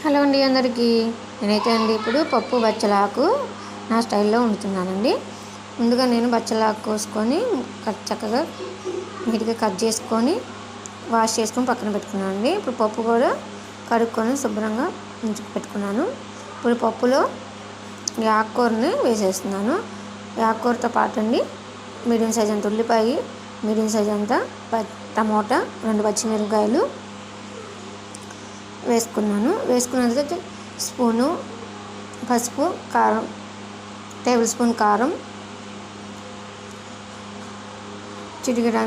Hello అండి అందరికీ. నేనైతే అండి ఇప్పుడు పప్పు బచ్చలాకు నా స్టైల్లో వండుతున్నానండి. ముందుగా నేను బచ్చలాకు కోసుకొని చక్కగా నీట్గా కట్ చేసుకొని వాష్ చేసుకొని పక్కన పెట్టుకున్నానండి. ఇప్పుడు పప్పు కూడా కడుక్కొని శుభ్రంగా ఉంచి పెట్టుకున్నాను. ఇప్పుడు పప్పులో ఈ ఆకుకూరని వేసేస్తున్నాను. ఈ ఆకుకూరతో పాటు అండి మీడియం సైజ్ అంత ఉల్లిపాయ, మీడియం సైజ్ అంత టమోటా, 2 పచ్చిమిరపకాయలు వేసుకున్నాను. వేసుకున్న తర్వాత స్పూను పసుపు, కారం, టేబుల్ స్పూన్ కారం, చిటికెడ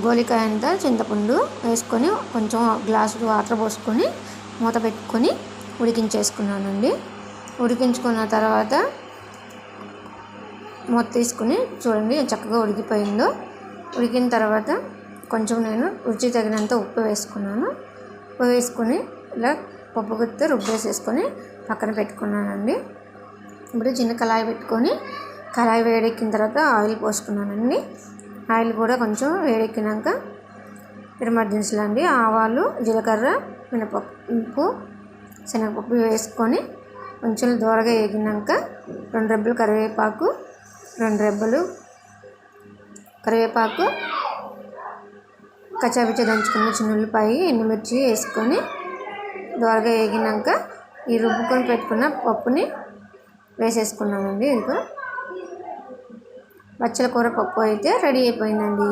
గోలికాయ అంత చింతపండు వేసుకొని కొంచెం గ్లాసు వాటర్ పోసుకొని మూత పెట్టుకొని ఉడికించేసుకున్నానండి. ఉడికించుకున్న తర్వాత మూత తీసుకుని చూడండి చక్కగా ఉడికిపోయిందో. ఉడికిన తర్వాత కొంచెం నేను రుచి తగినంత ఉప్పు వేసుకున్నాను. ఉప్పు వేసుకొని ఇలా పప్పు గుత్తి రుబ్బేసేసుకొని పక్కన పెట్టుకున్నానండి. ఇప్పుడు చిన్న కళాయి పెట్టుకొని కళాయి వేడెక్కిన తర్వాత ఆయిల్ పోసుకున్నానండి. ఆయిల్ కూడా కొంచెం వేడెక్కినాక దినుసులు అండి, ఆవాలు, జీలకర్ర, మినపప్పు, శనగపప్పు వేసుకొని కొంచెం దూరగా వేగినాక 2 రెబ్బలు కరివేపాకు, కచ్చాపిచ్చా దంచుకున్న చిన్న ఉల్లిపాయ, ఎండుమిర్చి వేసుకొని దోరగా వేగినాక ఈ రుబ్బుకొని పెట్టుకున్న పప్పుని వేసేసుకున్నానండి. ఇదిగో బచ్చల కూర పప్పు అయితే రెడీ అయిపోయిందండి.